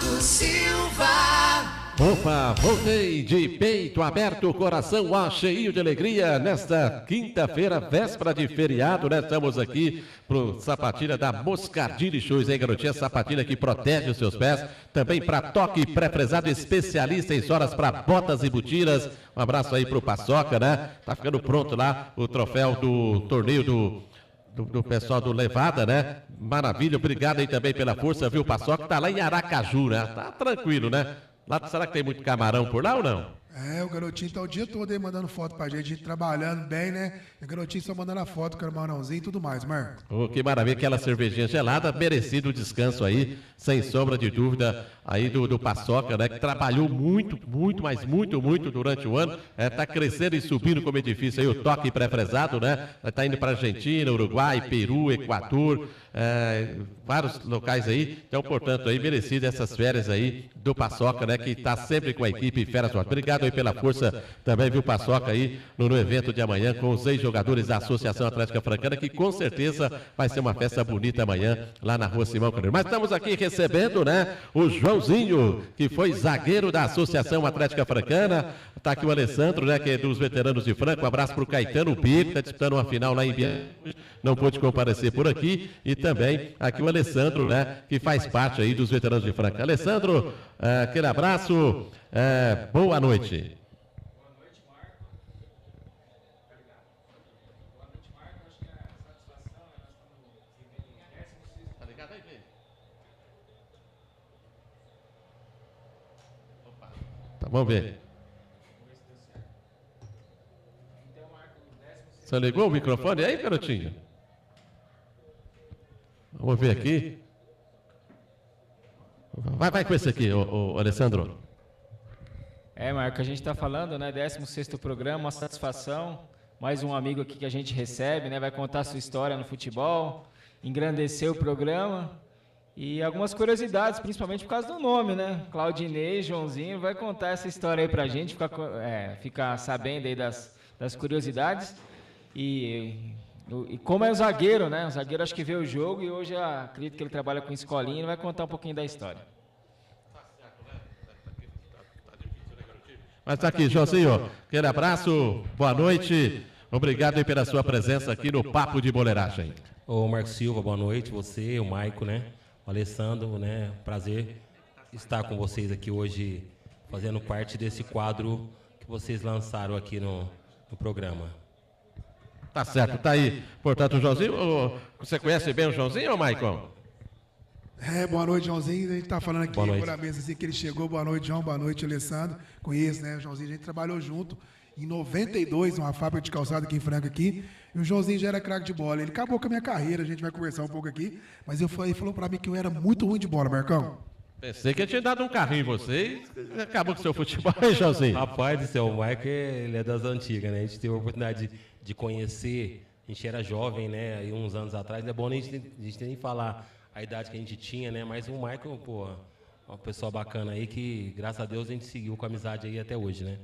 Marco Silva. Opa, voltei de peito aberto, coração cheio de alegria nesta quinta-feira, véspera de feriado, né? Estamos aqui pro Sapatilha da Moscardini Shoes, hein, garotinha? Sapatilha que protege os seus pés. Também para toque pré-prezado, especialista em solas para botas e botinas. Um abraço aí pro Paçoca, né? Tá ficando pronto lá o troféu do torneio do pessoal do Levada, né? Maravilha, obrigado aí também pela força, viu? Paçoca tá lá em Aracaju, né? Tá tranquilo, né? Lá, será que tem muito camarão por lá ou não? O garotinho tá o dia todo aí mandando foto pra gente, a gente trabalhando bem, né? E o garotinho só mandando a foto, camarãozinho e tudo mais, Marco. Oh, que maravilha, aquela cervejinha gelada, merecido o descanso aí, sem sombra de dúvida, aí do Paçoca, né? Que trabalhou muito, mas muito durante o ano. Tá crescendo e subindo como edifício aí, o toque pré-prezado, né? Tá indo pra Argentina, Uruguai, Peru, Equador, vários locais aí. Então, portanto, aí merecido essas férias aí do Paçoca, né? Que tá sempre com a equipe Feras do Norte. Obrigado aí pela força também, viu, Paçoca, aí no evento de amanhã com os ex-jogadores da Associação Atlética Francana, que com certeza vai ser uma festa bonita amanhã lá na Rua Simão Carneiro. Mas estamos aqui recebendo, né, o Joãozinho, que foi zagueiro da Associação Atlética Francana. Tá aqui o Alessandro, né, que é dos veteranos de Franca. Um abraço pro Caetano Bico, tá disputando uma final lá em Bianchi, não pôde comparecer por aqui. E também aqui o Alessandro, né, que faz parte aí dos veteranos de Franca. Alessandro, aquele abraço, boa noite. Boa noite, Marco. Boa noite, Marco. Acho que a satisfação, nós estamos vivendo em 16º. Tá ligado aí, Pedro? Opa. Tá, vamos ver. Então, Marco, 16º. Você ligou o microfone aí, garotinho? Vamos ver aqui. Vai com esse aqui, o Alessandro. Marco, a gente está falando, né, 16º programa, uma satisfação, mais um amigo aqui que a gente recebe, né, vai contar a sua história no futebol, engrandecer o programa e algumas curiosidades, principalmente por causa do nome, né, Claudinei, Joãozinho, vai contar essa história aí pra gente, ficar sabendo aí das curiosidades e como é o zagueiro, né, o zagueiro acho que vê o jogo e hoje acredito que ele trabalha com escolinha e vai contar um pouquinho da história. Mas tá aqui, Joãozinho, aquele abraço, boa noite, obrigado aí pela sua presença aqui no Papo de Boleiragem. Ô Marco Silva, boa noite, você, o Maico, né, o Alessandro, né, prazer estar com vocês aqui hoje, fazendo parte desse quadro que vocês lançaram aqui no programa. Tá certo, tá aí, portanto, o Joãozinho, você conhece bem o Joãozinho, ou Maicon? Boa noite, Joãozinho. A gente tá falando aqui por a mesa assim que ele chegou. Boa noite, João. Boa noite, Alessandro. Conheço, né, o Joãozinho? A gente trabalhou junto em 92, numa fábrica de calçado aqui em Franca aqui. E o Joãozinho já era craque de bola. Ele acabou com a minha carreira, a gente vai conversar um pouco aqui. Mas ele falou pra mim que eu era muito ruim de bola, Marcão. Pensei que eu tinha dado um carrinho em você e acabou com o seu futebol, hein, Joãozinho? Rapaz do céu, o Maico, ele é das antigas, né? A gente teve a oportunidade de conhecer, a gente era jovem, né? Aí uns anos atrás, não é bom a gente nem falar a idade que a gente tinha, né? Mas o Michael, pô, uma pessoa bacana aí que, graças a Deus, a gente seguiu com a amizade aí até hoje, né?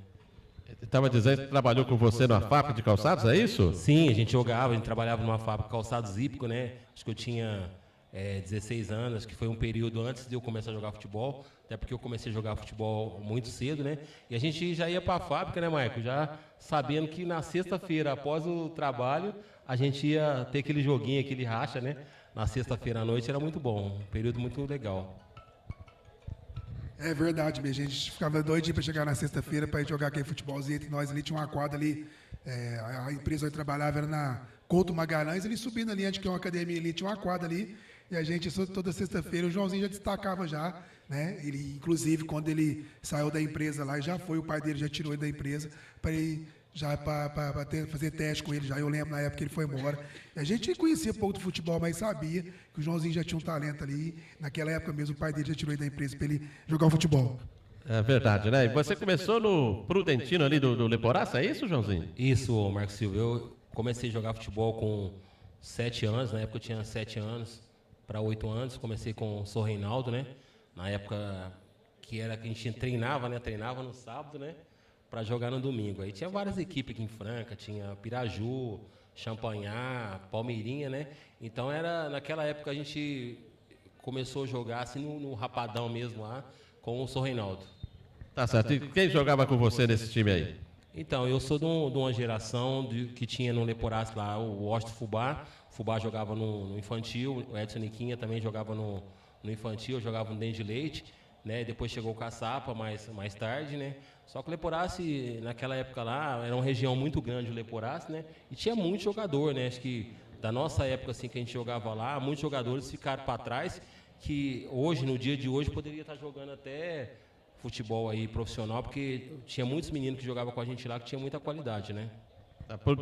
Estava dizendo que trabalhou com você numa fábrica de calçados, é isso? Sim, a gente trabalhava numa fábrica de calçados hípico, né? Acho que eu tinha 16 anos, que foi um período antes de eu começar a jogar futebol, até porque eu comecei a jogar futebol muito cedo, né? E a gente já ia para a fábrica, né, Michael? Já sabendo que na sexta-feira, após o trabalho, a gente ia ter aquele joguinho, aquele racha, né? Na sexta-feira à noite era muito bom, um período muito legal. É verdade mesmo, a gente ficava doidinho para chegar na sexta-feira para ir jogar aquele futebolzinho entre nós ali, tinha uma quadra ali, a empresa onde eu trabalhava era na Couto Magalhães, ele subindo ali, onde que é uma academia ali, tinha uma quadra ali, e a gente toda sexta-feira, o Joãozinho já destacava já, né, ele, inclusive, quando ele saiu da empresa lá, já foi, o pai dele já tirou ele da empresa, para ele já para fazer teste com ele já. Eu lembro na época que ele foi embora. E a gente conhecia pouco do futebol, mas sabia que o Joãozinho já tinha um talento ali. Naquela época mesmo, o pai dele já tirou ele da empresa para ele jogar o futebol. É verdade, né? E você começou no Prudentino ali do Leporaça, é isso, Joãozinho? Isso, Marco Silva. Eu comecei a jogar futebol com 7 anos, na época eu tinha 7 anos para 8 anos. Comecei com o São Reinaldo, né? Na época que a gente treinava, né? Treinava no sábado, né? Para jogar no domingo. Aí tinha várias equipes aqui em Franca, tinha Piraju, Champanhar, Palmeirinha, né? Então naquela época a gente começou a jogar assim no Rapadão mesmo lá, com o São Reinaldo. Tá certo. E quem jogava com você nesse time aí? Então, eu sou de uma geração que tinha no Leporace lá o Washington Fubá. O Fubá jogava no infantil, o Edson Niquinha também jogava no infantil, jogava no Dente de Leite, né? Depois chegou o Caçapa mais tarde, né? Só que o Leporace, naquela época lá, era uma região muito grande o Leporace, né? E tinha muito jogador, né? Acho que da nossa época assim que a gente jogava lá, muitos jogadores ficaram para trás, que hoje, no dia de hoje, poderia estar jogando até futebol aí profissional, porque tinha muitos meninos que jogavam com a gente lá que tinha muita qualidade, né?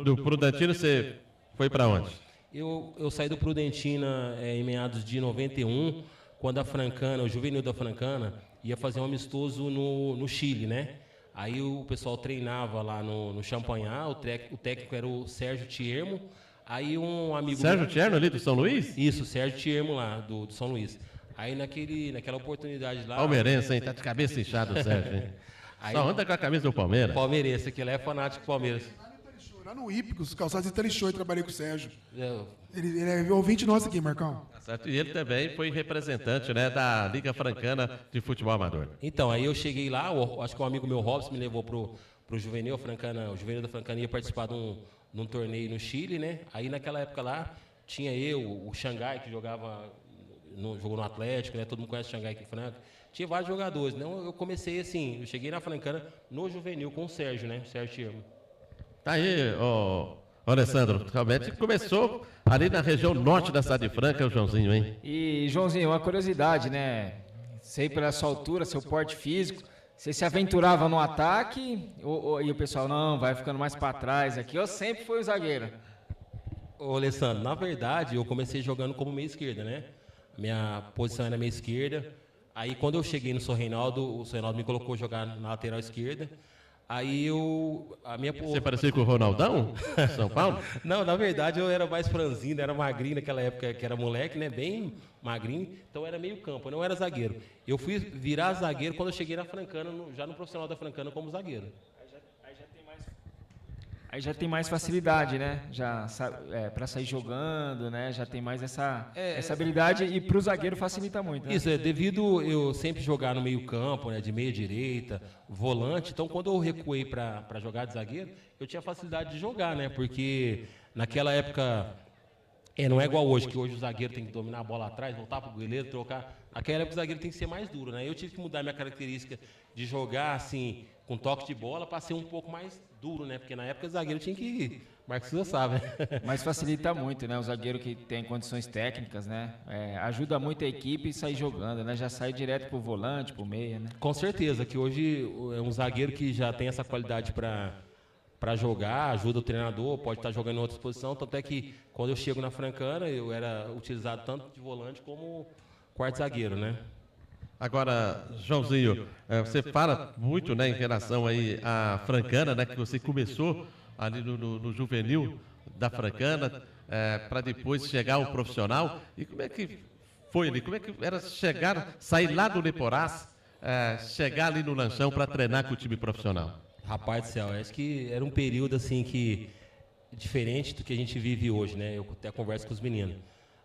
Do Prudentino você foi para onde? Eu saí do Prudentina em meados de 91, quando a Francana, o juvenil da Francana, ia fazer um amistoso no Chile, né? Aí o pessoal treinava lá no Champanhar, o técnico era o Sérgio Tiermo. Aí um amigo... Sérgio Tierno ali do São Luís? Isso, Sérgio Tiermo lá, do São Luís. Aí naquela oportunidade lá... Palmeirense, hein? Tá de cabeça inchada o Sérgio, hein? Aí, só anda com a camisa do Palmeiras. Palmeirense, aquele é fanático do Palmeiras. Lá no Hípicos, calçados de Tarichô, eu trabalhei com o Sérgio. Eu- Ele é ouvinte nosso aqui, Marcão. Tá certo. E ele também foi representante, né, da Liga Francana de Futebol Amador. Então, aí eu cheguei lá, acho que um amigo meu, Robson, me levou pro Juvenil, o Juvenil da Francana ia participar de um torneio no Chile, né? Aí naquela época lá, tinha eu, o Xangai, que jogou no Atlético, né? Todo mundo conhece o Xangai aqui em Franca. Tinha vários jogadores, né? Eu comecei assim, eu cheguei na Francana no Juvenil com o Sérgio, né? O Sérgio Tiermo. Tá aí, ó, Alessandro, realmente começou ali na região norte da cidade de Franca, o Joãozinho, hein? E, Joãozinho, uma curiosidade, né? Sei pela sua altura, seu porte físico, você se aventurava no ataque e o pessoal, não, vai ficando mais para trás aqui, ou sempre foi o zagueiro? Ô, Alessandro, na verdade, eu comecei jogando como meia esquerda, né? Minha posição era meia esquerda. Aí, quando eu cheguei no São Reinaldo, o São Reinaldo me colocou jogar na lateral esquerda. Aí, Você parecia com o Ronaldão, São Paulo? Não, na verdade, eu era mais franzino, era magrinho naquela época que era moleque, né? Bem magrinho. Então, era meio campo, eu não era zagueiro. Eu fui virar zagueiro quando eu cheguei na Francana, já no profissional da Francana como zagueiro. Aí já tem mais facilidade, né? Já para sair jogando, né? Já tem mais essa habilidade e para o zagueiro facilita muito. Né? Isso, devido eu sempre jogar no meio campo, né, de meia direita, volante, então quando eu recuei para jogar de zagueiro, eu tinha facilidade de jogar, né? Porque naquela época, não é igual hoje, que hoje o zagueiro tem que dominar a bola atrás, voltar para o goleiro, trocar. Naquela época o zagueiro tem que ser mais duro, né? Eu tive que mudar minha característica de jogar assim, com toque de bola, para ser um pouco mais duro, né? Porque na época o zagueiro tinha que... Marcos já sabe, né? Mas facilita muito, né? O zagueiro que tem condições técnicas, né? Ajuda muito a equipe a sair jogando, né? Já sai direto pro volante, pro meia, né? Com certeza, que hoje é um zagueiro que já tem essa qualidade para jogar, ajuda o treinador, pode estar jogando em outra posição, tanto é que quando eu chego na Francana, eu era utilizado tanto de volante como quarto zagueiro, né? Agora, Joãozinho, você fala muito, né, em relação aí à Francana, né, que você começou ali no juvenil da Francana, para depois chegar ao profissional. E como é que foi ali? Como é que era sair lá do Leporace, chegar ali no Lanchão para treinar com o time profissional? Rapaz do céu, acho que era um período assim que diferente do que a gente vive hoje, né? Eu até converso com os meninos.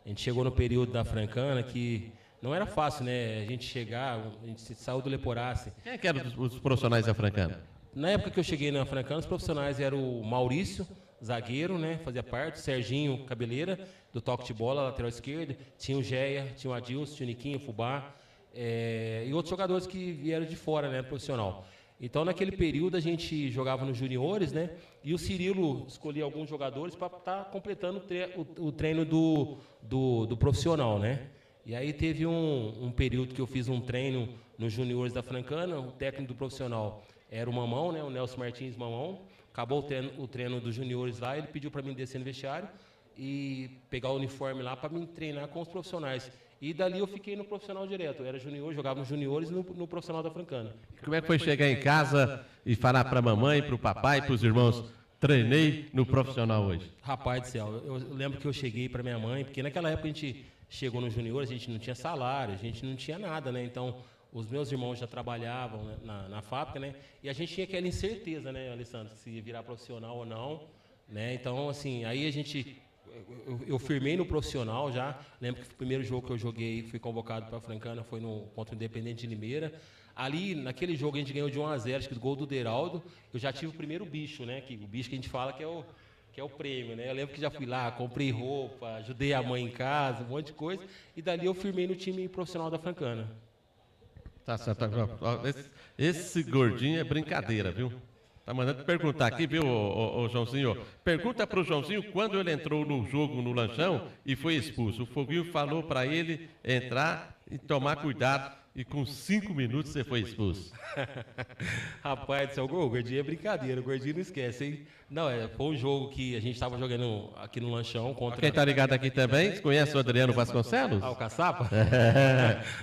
A gente chegou no período da Francana que não era fácil, né? A gente saiu do Leporace. Quem é que eram os profissionais da Francana? Na época que eu cheguei na Francana, os profissionais eram o Maurício, zagueiro, né? Fazia parte, o Serginho, cabeleira, do toque de bola, lateral esquerda. Tinha o Geia, tinha o Adilson, tinha o Niquinho, o Fubá. E outros jogadores que vieram de fora, né? Profissional. Então, naquele período, a gente jogava nos juniores, né? E o Cirilo escolhia alguns jogadores para estar completando o treino do profissional, né? E aí teve um período que eu fiz um treino nos juniores da Francana, o técnico do profissional era o Mamão, né? O Nelson Martins Mamão. Acabou o treino dos juniores lá, ele pediu para mim descer no vestiário e pegar o uniforme lá para me treinar com os profissionais. E dali eu fiquei no profissional direto. Eu era junior, jogava nos juniores e no profissional da Francana. Como é que foi chegar em casa e falar para a mamãe, para o papai, para os irmãos, treinei no profissional hoje? Rapaz do céu, eu lembro que eu cheguei para minha mãe, porque naquela época a gente chegou nos juniores, a gente não tinha salário, a gente não tinha nada, né? Então, os meus irmãos já trabalhavam, né, na fábrica, né? E a gente tinha aquela incerteza, né, Alessandro, se ia virar profissional ou não, né? Então, assim, aí a gente eu firmei no profissional já. Lembro que o primeiro jogo que eu joguei, fui convocado para a Francana, foi contra o Independente de Limeira. Ali, naquele jogo, a gente ganhou de 1-0, acho que do gol do Deraldo. Eu já tive o primeiro bicho, né? O bicho que a gente fala que é o prêmio, né? Eu lembro que já fui lá, comprei roupa, ajudei a mãe em casa, um monte de coisa. E dali eu firmei no time profissional da Francana. Tá certo. Esse gordinho é brincadeira, viu? Tá mandando perguntar aqui, viu, ô Joãozinho? Pergunta pro Joãozinho quando ele entrou no jogo no lanchão e foi expulso. O Foguinho falou para ele entrar e tomar cuidado. E com 5 minutos você foi expulso. Rapaz, o gordinho é brincadeira, o gordinho não esquece, hein? Não, foi um jogo que a gente estava jogando aqui no lanchão contra... Quem tá ligado aqui também, você conhece o Adriano Vasconcelos? Ah, o Caçapa?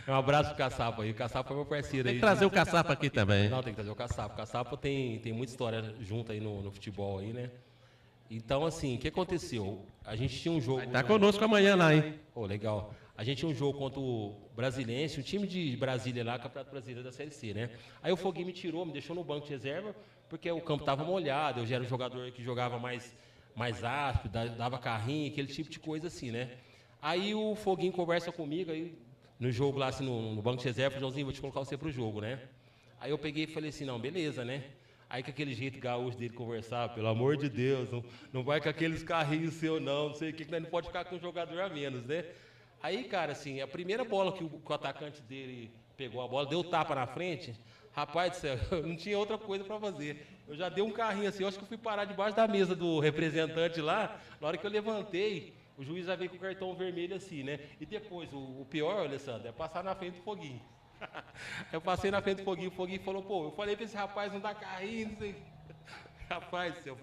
Um abraço pro Caçapa aí, o Caçapa é meu parceiro aí. Tem que trazer o Caçapa aqui também. Não, tem que trazer o Caçapa. O Caçapa tem muita história junto aí no futebol aí, né? Então, assim, o que aconteceu? A gente tinha um jogo... Tá conosco amanhã lá, hein? Oh, legal. A gente tinha um jogo contra o Brasiliense, um time de Brasília lá, Campeonato Brasileiro da Série C, né? Aí o Foguinho me tirou, me deixou no banco de reserva, porque o campo estava molhado, eu já era um jogador que jogava mais áspero, dava carrinho, aquele tipo de coisa assim, né? Aí o Foguinho conversa comigo, aí no jogo lá, assim, no banco de reserva, Joãozinho, vou te colocar você pro jogo, né? Aí eu peguei e falei assim, não, beleza, né? Aí com aquele jeito gaúcho dele conversar, pelo amor de Deus, não vai com aqueles carrinhos seus não sei o que, não pode ficar com um jogador a menos, né? Aí, cara, assim, a primeira bola que o atacante dele pegou a bola, deu tapa na frente, rapaz do céu, eu não tinha outra coisa para fazer. Eu já dei um carrinho assim, eu acho que eu fui parar debaixo da mesa do representante lá, na hora que eu levantei, o juiz já veio com o cartão vermelho assim, né? E depois, o pior, Alessandro, é passar na frente do Foguinho. Eu passei na frente do Foguinho, o Foguinho falou, pô, eu falei pra esse rapaz não dar carrinho, não sei. Rapaz, foi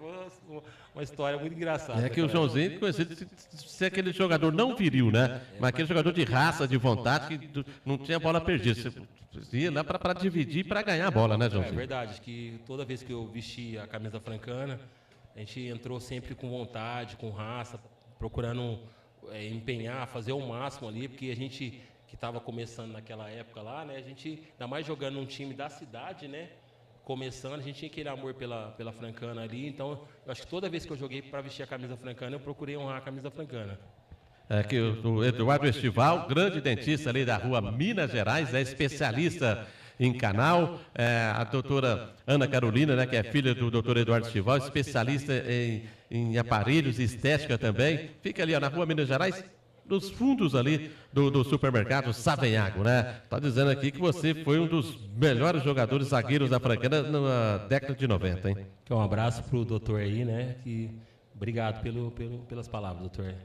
uma história muito engraçada. É que o Joãozinho conhecido ser aquele jogador não viril, né? Mas aquele jogador de raça, de vontade, que não tinha bola perdida. Você ia lá para dividir, para ganhar a bola, né, Joãozinho? É verdade, que toda vez que eu vesti a camisa francana, a gente entrou sempre com vontade, com raça, procurando empenhar, fazer o máximo ali, porque a gente que estava começando naquela época lá, né? A gente, ainda mais jogando num time da cidade, né? Começando, a gente tinha aquele amor pela francana ali, então eu acho que toda vez que eu joguei para vestir a camisa francana, eu procurei honrar a camisa francana. É que o Eduardo Estival, grande dentista ali da rua Minas Gerais, é especialista em canal, a doutora Ana Carolina, né, que é filha do doutor Eduardo Estival, especialista em aparelhos e estética também, fica ali ó, na rua Minas Gerais, nos fundos ali do supermercado Savenhago, né? Tá dizendo aqui que você foi um dos melhores jogadores zagueiros da Francana na década de 90, hein? Então, um abraço pro doutor aí, né? Obrigado pelas palavras, doutor.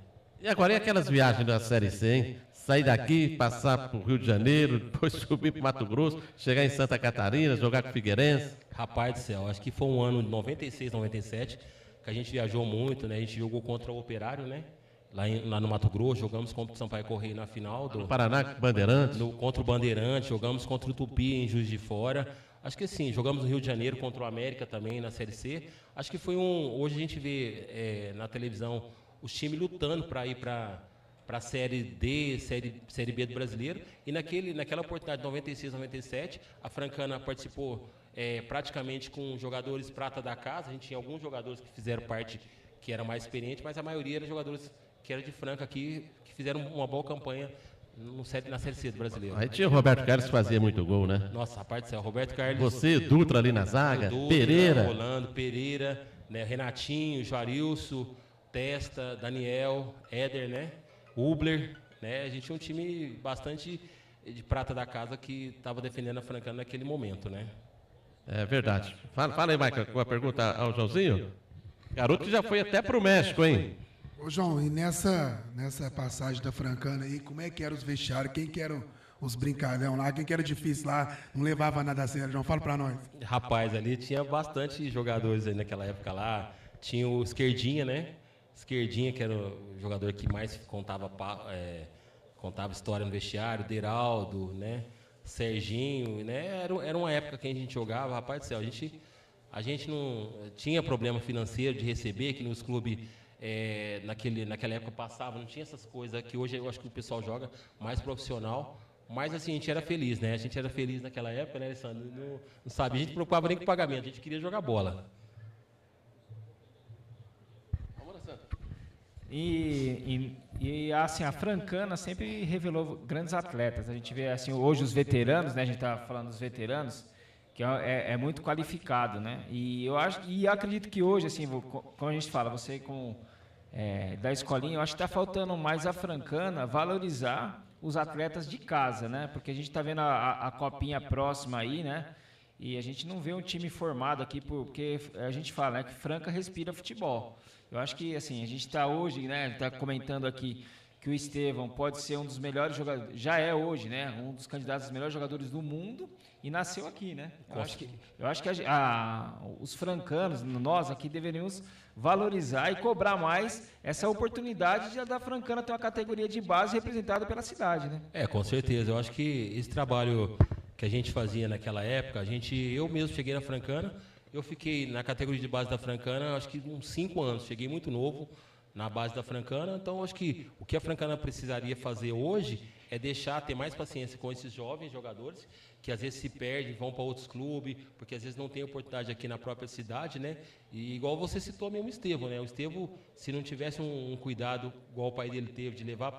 E agora, e aquelas viagens da Série C, hein? Sair daqui, passar pro Rio de Janeiro, depois subir pro Mato Grosso, chegar em Santa Catarina, jogar com o Figueirense. Rapaz do céu, acho que foi um ano de 96, 97, que a gente viajou muito, né? A gente jogou contra o Operário, né? Lá no Mato Grosso, jogamos contra o Sampaio Correia na final. No Paraná, Bandeirantes. Contra o Bandeirante, jogamos contra o Tupi em Juiz de Fora. Acho que sim, jogamos no Rio de Janeiro contra o América também na Série C. Acho que foi hoje a gente vê na televisão os times lutando para ir para a Série D, série B do Brasileiro. E naquela oportunidade de 96, 97, a Francana participou praticamente com jogadores prata da casa. A gente tinha alguns jogadores que fizeram parte, que era mais experiente, mas a maioria eram jogadores que era de Franca aqui, que fizeram uma boa campanha na Série C do Brasileiro. Aí tinha o Roberto Carlos que fazia muito gol, né? Nossa, rapaz do céu, Roberto Carlos. Você, Dutra ali na zaga, Dutra, Pereira. Rolando, Pereira, né, Renatinho, Jarilson, Testa, Daniel, Éder, né? Ubler, né? A gente tinha um time bastante de prata da casa que estava defendendo a Francana naquele momento, né? É verdade. Fala aí, Michael, com a pergunta ao Joãozinho. Garoto que já foi até pro México, hein? Ô, João, e nessa passagem da Francana aí, como é que eram os vestiários? Quem que eram os brincalhão lá? Quem que era difícil lá? Não levava nada a sério, João? Fala pra nós. Rapaz, ali tinha bastante jogadores aí naquela época lá. Tinha o Esquerdinha, né? Esquerdinha, que era o jogador que mais contava história no vestiário. Deraldo, né? Serginho, né? Era uma época que a gente jogava, rapaz do céu. A gente não tinha problema financeiro de receber, que nos clubes... naquela época passava, não tinha essas coisas que hoje eu acho que o pessoal joga mais profissional, mas assim, a gente era feliz, né? A gente era feliz naquela época, né, Alessandro? Não sabe, a gente não preocupava nem com o pagamento, a gente queria jogar bola. Assim, a Francana sempre revelou grandes atletas. A gente vê assim, hoje os veteranos, né? A gente está falando dos veteranos, que é muito qualificado, né? E eu acredito que hoje, assim, como a gente fala, você da escolinha, eu acho que está faltando mais a Francana valorizar os atletas de casa, né? Porque a gente está vendo a copinha próxima aí, né? E a gente não vê um time formado aqui, porque a gente fala, né, que Franca respira futebol. Eu acho que, assim, a gente está hoje, né, está comentando aqui que o Estevão pode ser um dos melhores jogadores, já é hoje, né, um dos candidatos aos melhores jogadores do mundo e nasceu aqui, né? Eu acho que os francanos, nós aqui, deveríamos valorizar e cobrar mais essa oportunidade da Francana ter uma categoria de base representada pela cidade, né? Com certeza. Eu acho que esse trabalho que a gente fazia naquela época, eu mesmo cheguei na Francana, eu fiquei na categoria de base da Francana, acho que uns 5 anos, cheguei muito novo na base da Francana, então acho que o que a Francana precisaria fazer hoje é ter mais paciência com esses jovens jogadores, que às vezes se perdem, vão para outros clubes, porque às vezes não tem oportunidade aqui na própria cidade, né? E igual você citou mesmo o Estevão, né? O Estevão, se não tivesse um cuidado igual o pai dele teve, de levar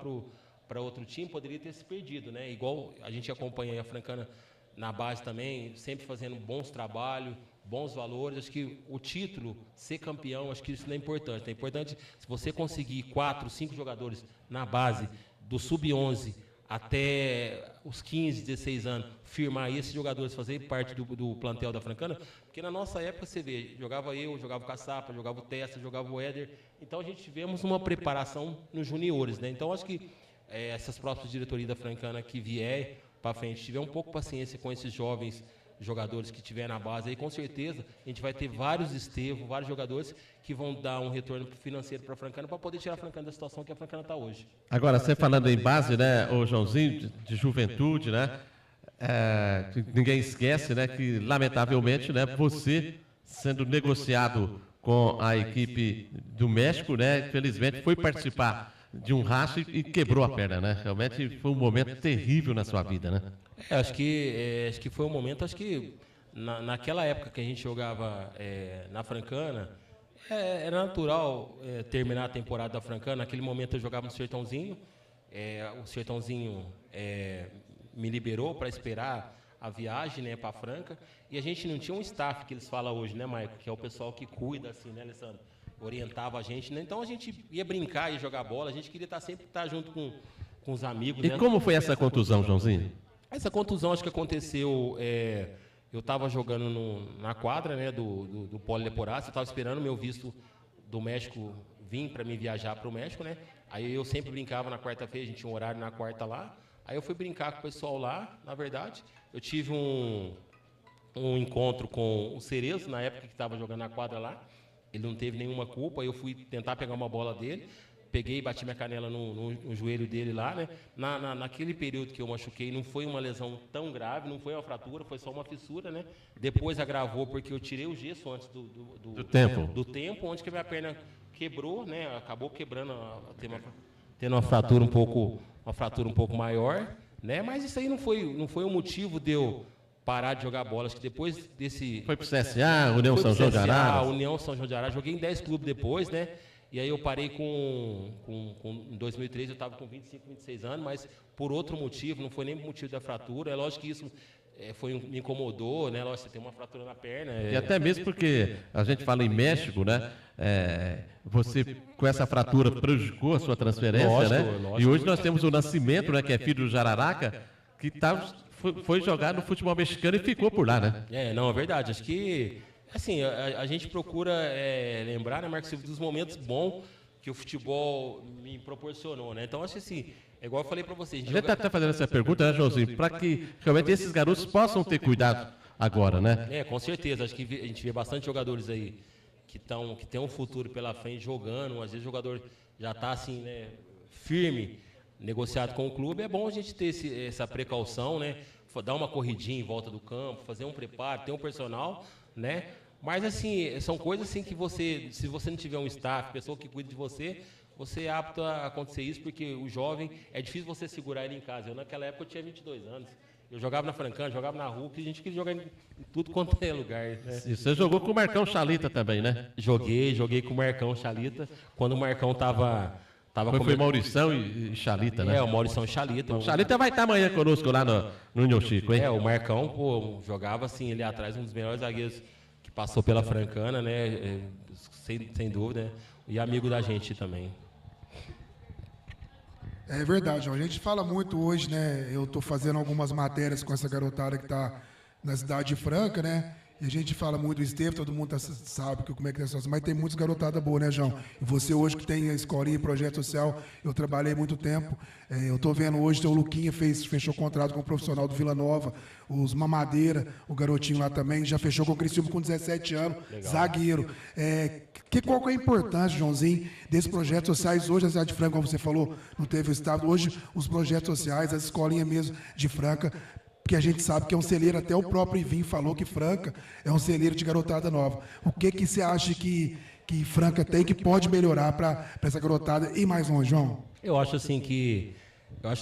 para outro time, poderia ter se perdido, né? Igual a gente acompanha aí a Francana na base também, sempre fazendo bons trabalhos, bons valores. Acho que o título, ser campeão, acho que isso não é importante. É importante se você conseguir 4, 5 jogadores na base, do sub-11 até os 15, 16 anos, firmar esses jogadores, fazer parte do plantel da Francana, porque na nossa época, você vê, jogava o Caçapa, jogava o Testa, jogava o Éder, então a gente tivemos uma preparação nos juniores, né? Então acho que essas próprias diretorias da Francana que vier para frente, tiver um pouco de paciência com esses jovens jogadores que tiver na base, aí com certeza a gente vai ter vários Estevão, vários jogadores que vão dar um retorno financeiro para a Francana, para poder tirar a Francana da situação que a Francana está hoje. Agora, você falando em base, né, o Joãozinho, de juventude, né, ninguém esquece, né, que lamentavelmente, né, você sendo negociado com a equipe do México, né, infelizmente foi participar de um racha e quebrou a perna, né? Realmente foi um momento terrível na sua vida, né? Acho que foi um momento, acho que naquela época que a gente jogava na Francana, era natural terminar a temporada da Francana. Naquele momento eu jogava no Sertãozinho, o Sertãozinho me liberou para esperar a viagem, né, para Franca, e a gente não tinha um staff que eles falam hoje, né, Maico? Que é o pessoal que cuida, assim, né, Alessandro? Orientava a gente, né? Então a gente ia brincar, ia jogar bola, a gente queria sempre estar junto com os amigos. E né? como foi essa contusão, Joãozinho? Essa contusão acho que aconteceu, eu estava jogando na quadra, né, do Poli Leporácio, eu estava esperando o meu visto do México vir para me viajar para o México, né? Aí eu sempre brincava na quarta-feira, a gente tinha um horário na quarta lá, aí eu fui brincar com o pessoal lá, na verdade, eu tive um encontro com o Cerezo, na época que estava jogando na quadra lá. Ele não teve nenhuma culpa, aí eu fui tentar pegar uma bola dele, peguei e bati minha canela no joelho dele lá, né? Naquele período que eu machuquei, não foi uma lesão tão grave, não foi uma fratura, foi só uma fissura, né? Depois agravou porque eu tirei o gesso antes do tempo, onde que a minha perna quebrou, né? Acabou quebrando, tendo uma fratura um pouco maior, né? Mas isso aí não foi um motivo de eu parar de jogar bola. Acho que depois desse... Foi pro CSA, União São João de Arara. União São João de Arara. Joguei em 10 clubes depois, né? E aí eu parei em 2013, eu estava com 25, 26 anos, mas por outro motivo, não foi nem por motivo da fratura. É lógico que isso me incomodou, né? Lógico, você tem uma fratura na perna. E até mesmo porque a gente fala em México, né? Você, com essa fratura, prejudicou a sua transferência, lógico, né? Lógico. E hoje nós temos o Nascimento, né? Que é filho do Jararaca, que foi jogar no futebol mexicano e ficou por lá, né? Não, é verdade. Acho que, assim, a gente procura lembrar, né, Marcos, dos momentos bons que o futebol me proporcionou, né? Então, acho que, assim, é igual eu falei para vocês. A gente está fazendo essa pergunta, né, Joãozinho? Para que realmente esses garotos possam ter cuidado agora, né? Com certeza. Acho que a gente vê bastante jogadores aí que tem um futuro pela frente jogando. Às vezes o jogador já está, assim, né, firme, negociado com o clube. É bom a gente ter essa precaução, né? Dar uma corridinha em volta do campo, fazer um preparo, ter um personal, né? Mas, assim, são coisas assim que você, se você não tiver um staff, pessoa que cuida de você, você é apto a acontecer isso, porque o jovem, é difícil você segurar ele em casa. Eu, naquela época, eu tinha 22 anos. Eu jogava na Francana, jogava na rua, que a gente queria jogar em tudo quanto é lugar. Né? E você jogou com o Marcão Chalita também, né? Joguei com o Marcão Chalita. Quando o Marcão tava Foi Maurição e Chalita, né? o Maurição e Chalita. O Chalita vai estar amanhã conosco lá no União Chico, hein? O Marcão, pô, jogava assim, ele atrás, um dos melhores zagueiros que passou pela Francana, né? Sem dúvida, né? E amigo da gente também. É verdade, João. A gente fala muito hoje, né? Eu estou fazendo algumas matérias com essa garotada que está na cidade de Franca, né? E a gente fala muito do Estevam, todo mundo sabe como é que é a situação, mas tem muitas garotadas boas, né, João? E você hoje que tem a escolinha, projeto social, eu trabalhei muito tempo. Eu estou vendo hoje, o Luquinha fechou contrato com o profissional do Vila Nova, os Mamadeira, o garotinho lá também, já fechou com o Criciúma com 17 anos, legal. Zagueiro. Qual que é a importância, Joãozinho, desses projetos sociais? Hoje a cidade de Franca, como você falou, não teve o estado, hoje os projetos sociais, as escolinhas mesmo de Franca, que a gente sabe que é um celeiro, até o próprio Ivinho falou que Franca é um celeiro de garotada nova. O que você acha que Franca tem que pode melhorar para essa garotada ir mais longe, João? Eu acho assim que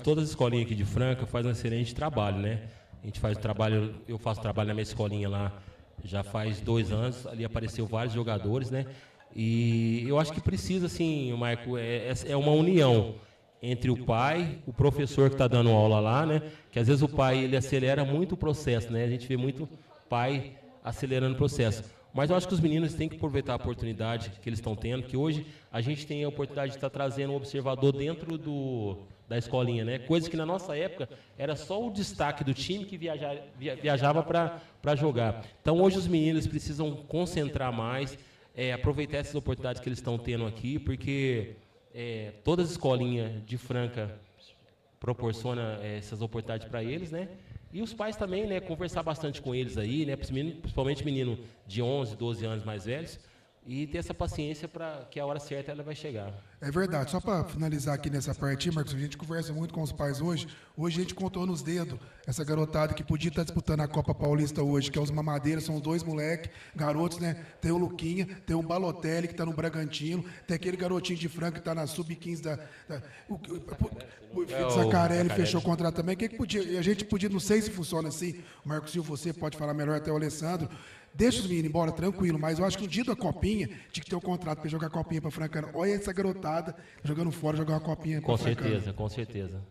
todas as escolinhas aqui de Franca fazem um excelente trabalho, né? A gente faz trabalho, eu faço trabalho na minha escolinha lá já faz 2 anos, ali apareceu vários jogadores, né? E eu acho que precisa, assim, Marco, é uma união entre o pai, o professor que está dando aula lá, né? Que às vezes o pai ele acelera muito o processo, né? A gente vê muito pai acelerando o processo. Mas eu acho que os meninos têm que aproveitar a oportunidade que eles estão tendo, que hoje a gente tem a oportunidade de estar trazendo um observador dentro da escolinha, né? Coisa que na nossa época era só o destaque do time que viajava para jogar. Então hoje os meninos precisam concentrar mais, aproveitar essas oportunidades que eles estão tendo aqui, porque todas as escolinhas de Franca proporciona essas oportunidades para eles, né? E os pais também, né? Conversar bastante com eles aí, né? Principalmente menino de 11, 12 anos mais velhos, e ter essa paciência para que a hora certa ela vai chegar. É verdade. Só para finalizar aqui nessa parte, Marcos, a gente conversa muito com os pais hoje. Hoje a gente contou nos dedos essa garotada que podia estar disputando a Copa Paulista hoje, que é os Mamadeiras, são os 2 moleques, garotos, né? Tem o Luquinha, tem o Balotelli, que está no Bragantino, tem aquele garotinho de Franca que está na Sub-15 o Zacarelli fechou o contrato também. Que podia, a gente podia, não sei se funciona assim, o Marcos Silva, você pode falar melhor, até o Alessandro. Deixa os meninos embora, tranquilo, mas eu acho que no dia da Copinha tinha que ter um contrato para jogar a Copinha para Francana. Olha essa garotada jogando fora, jogar uma Copinha para Francana. Com certeza.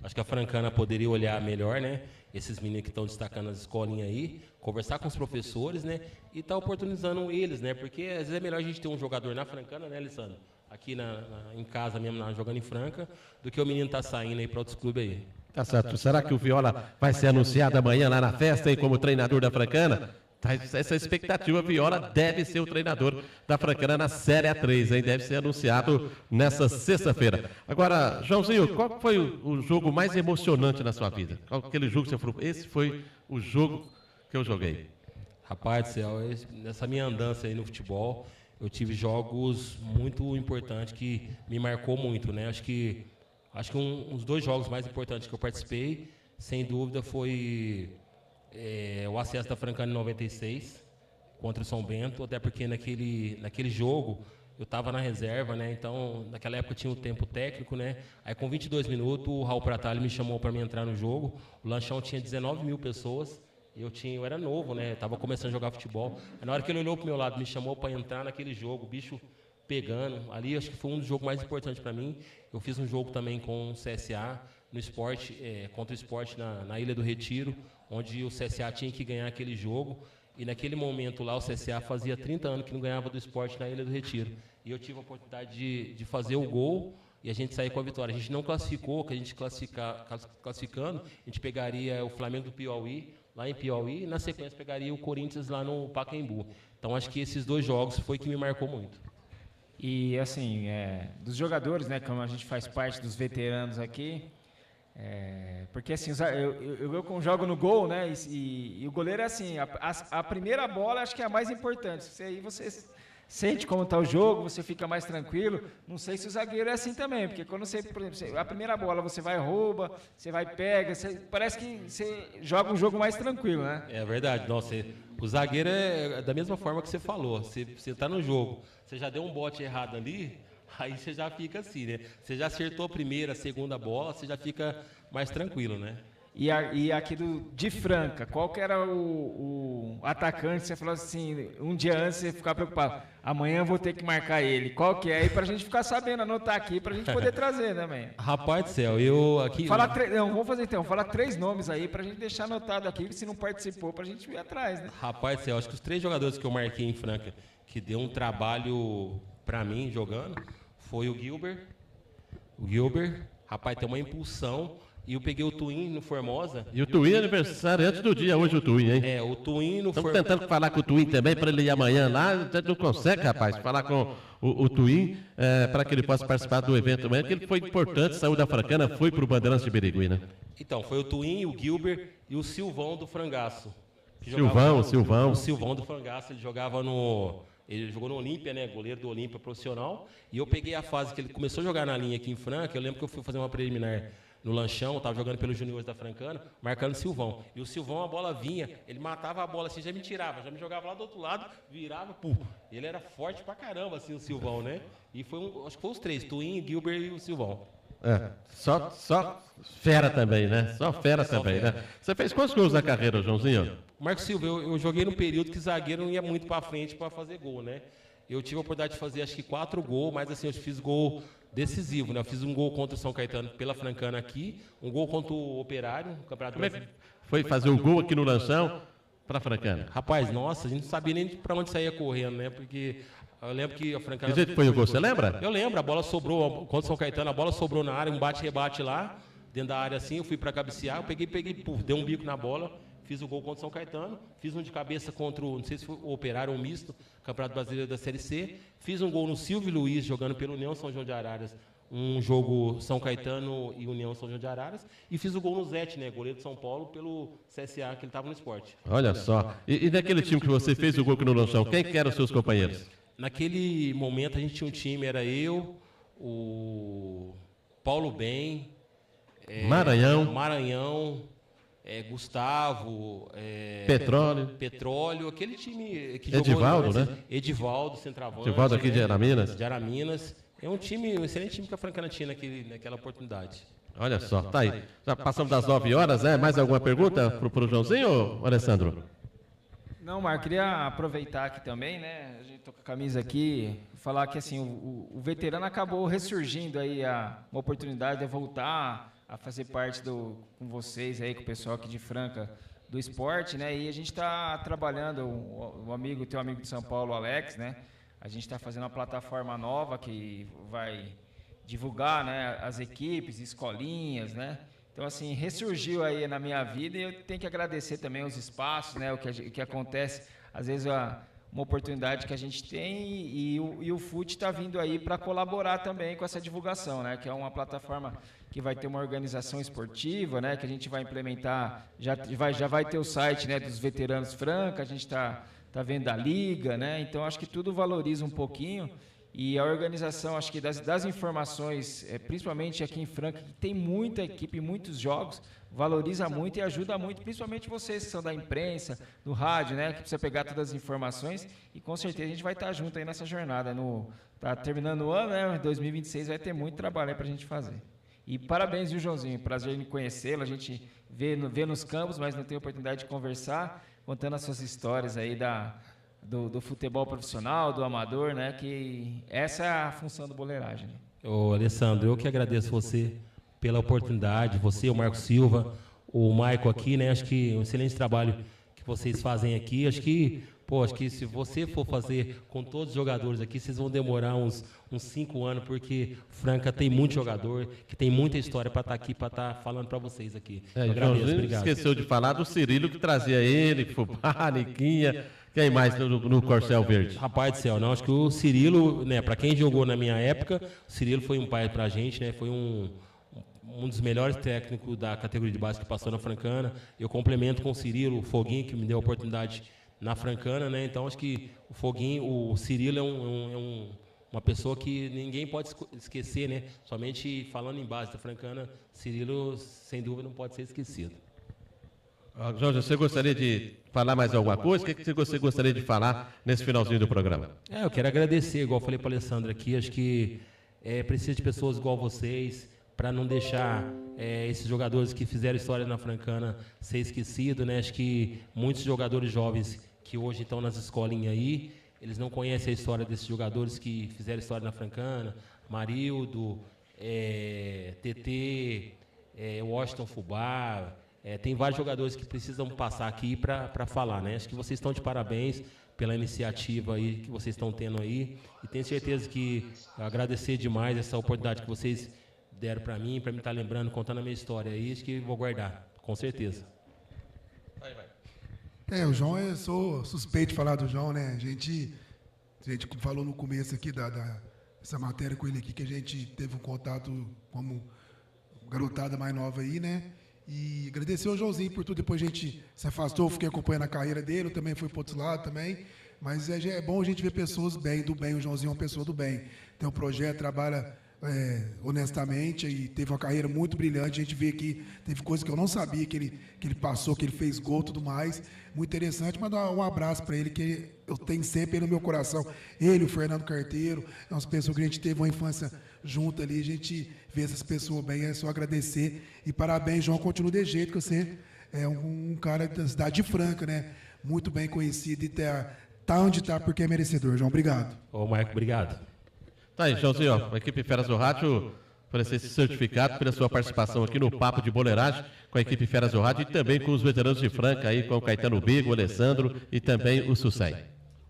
Acho que a Francana poderia olhar melhor, né? Esses meninos que estão destacando as escolinhas aí, conversar com os professores, né? E estar oportunizando eles, né? Porque às vezes é melhor a gente ter um jogador na Francana, né, Alessandro? Aqui em casa mesmo, jogando em Franca, do que o menino tá saindo aí para outros clubes aí. Tá certo. Será que o Viola vai ser anunciado amanhã lá na festa, hein, como treinador da Francana? Essa expectativa, Viola deve ser o treinador da Francana na Série A3, hein? Deve ser anunciado nessa sexta-feira. Agora, Joãozinho, qual foi o jogo mais emocionante na sua vida? Qual aquele jogo que você falou? Esse foi o jogo que eu joguei. Rapaz do céu, nessa minha andança aí no futebol, eu tive jogos muito importantes que me marcou muito, né? Acho que uns 2 jogos mais importantes que eu participei, sem dúvida, foi o acesso da Francana em 96 contra o São Bento, até porque naquele jogo eu estava na reserva, né? Então naquela época tinha o tempo técnico, né? Aí com 22 minutos o Raul Pratalho me chamou para mim entrar no jogo. O lanchão tinha 19 mil pessoas, eu era novo, né? Estava começando a jogar futebol. Aí, na hora que ele olhou para o meu lado, me chamou para entrar naquele jogo, o bicho pegando. Ali acho que foi um dos jogos mais importantes para mim. Eu fiz um jogo também com o CSA no esporte, contra o esporte na Ilha do Retiro, onde o CSA tinha que ganhar aquele jogo, e naquele momento lá o CSA fazia 30 anos que não ganhava do esporte na Ilha do Retiro. E eu tive a oportunidade de fazer o gol e a gente sair com a vitória. A gente não classificou, que a gente classificando, a gente pegaria o Flamengo do Piauí, lá em Piauí, e na sequência pegaria o Corinthians lá no Pacaembu. Então acho que esses 2 jogos foi que me marcou muito. E assim, dos jogadores, né, como a gente faz parte dos veteranos aqui, porque assim, eu jogo no gol, né, e o goleiro é assim, a primeira bola acho que é a mais importante. Aí você sente como está o jogo, você fica mais tranquilo. Não sei se o zagueiro é assim também, porque quando você, por exemplo, a primeira bola você vai rouba, você vai pega, parece que você joga um jogo mais tranquilo, né? É verdade. Nossa, o zagueiro é da mesma forma que você falou. Você está no jogo, você já deu um bote errado ali, aí você já fica assim, né? Você já acertou a primeira, a segunda bola, você já fica mais tranquilo, né? E aqui de Franca, qual que era o atacante? Você falou assim, um dia antes você ficar preocupado. Amanhã eu vou ter que marcar ele. Qual que é? Aí pra gente ficar sabendo, anotar aqui, pra gente poder trazer também. Rapaz do céu, eu aqui... Vamos fazer então, fala 3 nomes aí pra gente deixar anotado aqui, se não participou, pra gente ir atrás, né? Rapaz do céu, acho que os 3 jogadores que eu marquei em Franca, que deu um trabalho pra mim jogando, foi o Gilbert. O Gilbert, rapaz, tem uma impulsão. E eu peguei o Twin no Formosa. E o Twin é aniversário antes do dia hoje, o Twin, hein? É, o Twin no Estamos tentando falar com o Twin também, para ele ir amanhã lá. A gente não consegue, rapaz, falar com o Twin, para que ele possa participar do evento amanhã, que ele foi importante, saiu da Francana, foi para o Bandeirantes de Birigui, né? Então, foi o Twin, o Gilbert e o Silvão do Frangaço. Silvão. O Silvão do Frangaço, ele jogava no... Ele jogou no Olímpia, né? Goleiro do Olímpia profissional. E eu peguei a fase que ele começou a jogar na linha aqui em Franca. Eu lembro que eu fui fazer uma preliminar no Lanchão, estava jogando pelos juniores da Francana, marcando o Silvão. E o Silvão, a bola vinha, ele matava a bola assim, já me tirava, já me jogava lá do outro lado, virava, pum. Ele era forte pra caramba, assim, o Silvão, né? E foi acho que foi os 3, Twin, Gilbert e o Silvão. Só fera também, né? Só fera também, né? Você fez quantos gols na carreira, Joãozinho? Marcos Silva, eu joguei no período que zagueiro não ia muito pra frente para fazer gol, né? Eu tive a oportunidade de fazer acho que 4 gols, mas assim, eu fiz gol decisivo, né? Eu fiz um gol contra o São Caetano pela Francana aqui, um gol contra o Operário, no Campeonato Brasileiro. Foi fazer o gol aqui no Lanchão para a Francana. Rapaz, nossa, a gente não sabia nem para onde saía correndo, né? Porque eu lembro que a Francana... Que jeito foi o gol, você lembra? Eu lembro, a bola sobrou, contra o São Caetano, a bola sobrou na área, um bate-rebate lá, dentro da área assim, eu fui para cabecear, eu peguei, puf, dei um bico na bola, fiz o gol contra o São Caetano, fiz um de cabeça contra o, não sei se foi o Operário ou o Misto, Campeonato Brasileiro da Série C, fiz um gol no Silvio Luiz, jogando pelo União São João de Araras, um jogo São Caetano e União São João de Araras, e fiz o gol no Zete, né, goleiro de São Paulo, pelo CSA, que ele estava no esporte. Olha só, e naquele time que você fez o gol aqui no Lanchão, quem que eram os seus companheiros? Naquele momento a gente tinha um time, era eu, o Paulo Bem, Maranhão, Gustavo, Petróleo, aquele time que Edivaldo, jogou, né? Edivaldo, centroavante. Edivaldo aqui, né? De Araminas. De Araminas. É um excelente time que a Francana tinha naquela oportunidade. Olha só, tá aí. Já passamos das 9 horas, né? Mais alguma pergunta pro Joãozinho, ou Alessandro? Não, Marco, queria aproveitar aqui também, né? A gente tô com a camisa aqui, falar que assim, o veterano acabou ressurgindo aí uma oportunidade de voltar a fazer parte com vocês aí, com o pessoal aqui de Franca do esporte, né? E a gente está trabalhando, teu amigo de São Paulo, Alex, né? A gente está fazendo uma plataforma nova que vai divulgar, né, as equipes, escolinhas, né? Então, assim, ressurgiu aí na minha vida e eu tenho que agradecer também os espaços, né? O que acontece, às vezes, uma oportunidade que a gente tem e o FUT está vindo aí para colaborar também com essa divulgação, né? Que é uma plataforma que vai ter uma organização esportiva, né? Que a gente vai implementar, já vai ter o site, né, dos veteranos Franca, a gente está vendo a liga, né? Então, acho que tudo valoriza um pouquinho. E a organização, acho que das informações, principalmente aqui em Franca, que tem muita equipe, muitos jogos, valoriza muito e ajuda muito, principalmente vocês que são da imprensa, do rádio, né, que precisa pegar todas as informações, e com certeza a gente vai estar junto aí nessa jornada. Tá terminando o ano, né, 2026 vai ter muito trabalho aí para a gente fazer. E parabéns, viu, Joãozinho? Prazer em conhecê-lo, a gente vê nos campos, mas não tem oportunidade de conversar, contando as suas histórias aí do futebol profissional, do amador, né? Que essa é a função do Boleiragem. Né? Ô, Alessandro, eu que agradeço você pela oportunidade, você, o Marco Silva, o Maico aqui, né? Acho que um excelente trabalho que vocês fazem aqui. Acho que se você for fazer com todos os jogadores aqui, vocês vão demorar uns 5 anos, porque Franca tem muito jogador, que tem muita história para estar aqui, para estar falando para vocês aqui. Agradeço, obrigado. Esqueceu de falar do Cirilo, que trazia ele, Fubá, Niquinha. Quem mais no Corcel Verde? Rapaz do céu, não, acho que o Cirilo, né, para quem jogou na minha época, o Cirilo foi um pai pra gente, né, foi um dos melhores técnicos da categoria de base que passou na Francana. Eu complemento com o Cirilo, o Foguinho, que me deu a oportunidade na Francana, né, então acho que o Cirilo é uma pessoa que ninguém pode esquecer, né, somente falando em base da Francana, Cirilo, sem dúvida, não pode ser esquecido. Jorge, você gostaria de falar mais alguma coisa? O que você gostaria de falar nesse finalzinho do programa? Eu quero agradecer, igual eu falei para o Alessandro aqui, acho que precisa de pessoas igual vocês para não deixar esses jogadores que fizeram história na Francana ser esquecido, né? Acho que muitos jogadores jovens que hoje estão nas escolinhas aí, eles não conhecem a história desses jogadores que fizeram história na Francana, Marildo, TT, Washington Fubá, tem vários jogadores que precisam passar aqui para falar, né? Acho que vocês estão de parabéns pela iniciativa aí que vocês estão tendo aí, e tenho certeza que agradecer demais essa oportunidade que vocês deram para mim estar lembrando, contando a minha história aí, acho que vou guardar, com certeza. O João, eu sou suspeito de falar do João, né? A gente falou no começo aqui dessa matéria com ele aqui, que a gente teve um contato como garotada mais nova aí, né? E agradecer ao Joãozinho por tudo. Depois a gente se afastou, fiquei acompanhando a carreira dele, eu também fui para outro lado também. Mas é bom a gente ver pessoas do bem. O Joãozinho é uma pessoa do bem. Tem um projeto, trabalha honestamente e teve uma carreira muito brilhante. A gente vê que teve coisas que eu não sabia que ele passou, que ele fez gol e tudo mais. Muito interessante. Mandar um abraço para ele, que eu tenho sempre no meu coração. Ele, o Fernando Carteiro, é umas pessoas que a gente teve uma infância junto ali. A gente vê essas pessoas bem, é só agradecer. E parabéns, João, continua de jeito que você é um cara da cidade de Franca, né? Muito bem conhecido e tá onde está porque é merecedor. João, obrigado. Ô, Marco, obrigado. Tá aí, Joãozinho, ó, a equipe Feras do Rádio oferecer esse certificado pela sua participação aqui no Papo de Boleiragem com a equipe Feras do Rádio e também com os veteranos de Franca aí, com o Caetano Bigo, o Alessandro e também o Sucem.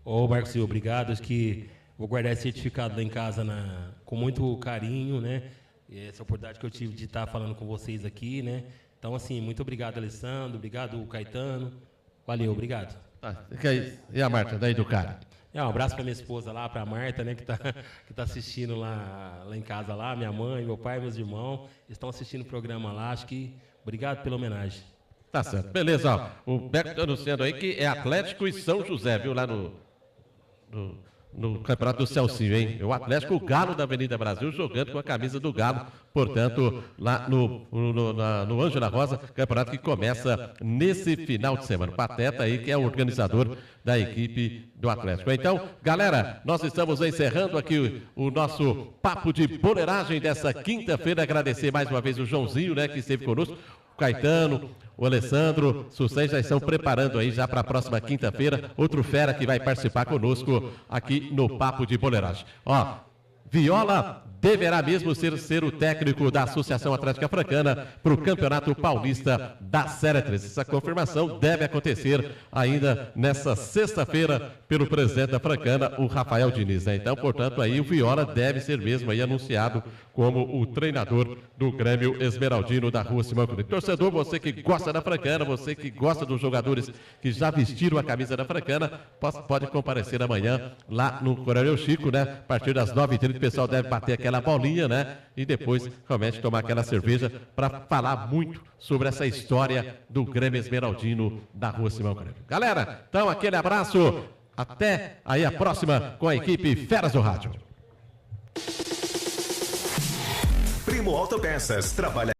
Ô, Marcos Silva, obrigado. Acho que vou guardar esse certificado lá em casa com muito carinho, né? E essa oportunidade que eu tive de estar falando com vocês aqui, né? Então, assim, muito obrigado, Alessandro, obrigado, Caetano. Valeu, obrigado. E a Marta, daí do cara? Um abraço para minha esposa lá, para a Marta, né, que tá assistindo lá em casa, lá, minha mãe, meu pai, meus irmãos, estão assistindo o programa lá. Acho que obrigado pela homenagem. Tá certo. Beleza, ó. O Beco está anunciando aí que é Atlético e São José, viu, lá no Campeonato do Celcinho, hein? O Atlético, o Galo da Avenida Brasil, jogando com a camisa do Galo, portanto, lá no Ângela Rosa, campeonato que começa nesse final de semana. Pateta aí, que é o organizador da equipe do Atlético. Então, galera, nós estamos encerrando aqui o nosso papo de boleiragem dessa quinta-feira. Agradecer mais uma vez o Joãozinho, né, que esteve conosco, o Caetano, o Alessandro, Sucem já estão preparando aí já para a próxima quinta-feira, outro fera que vai participar conosco aqui no Papo de Boleiragem. Ó, Viola deverá mesmo ser o técnico da Associação Atlética Francana para o Campeonato Paulista da Série 3. Essa confirmação deve acontecer ainda nessa sexta-feira pelo presidente da Francana, o Rafael Diniz, né? Então, portanto, aí o Viola deve ser mesmo aí anunciado como o treinador do Grêmio Esmeraldino da Rua Simão Cruz. Torcedor, você que gosta da Francana, você que gosta dos jogadores que já vestiram a camisa da Francana, pode comparecer amanhã lá no Coronel Chico, né? A partir das 9h30 o pessoal deve bater aquela bolinha, né? E depois realmente tomar aquela cerveja para falar muito sobre essa história do Grêmio Esmeraldino da Rua Simão Cruz. Galera, então aquele abraço, até aí a próxima com a equipe Feras do Rádio. Primo Autopeças trabalha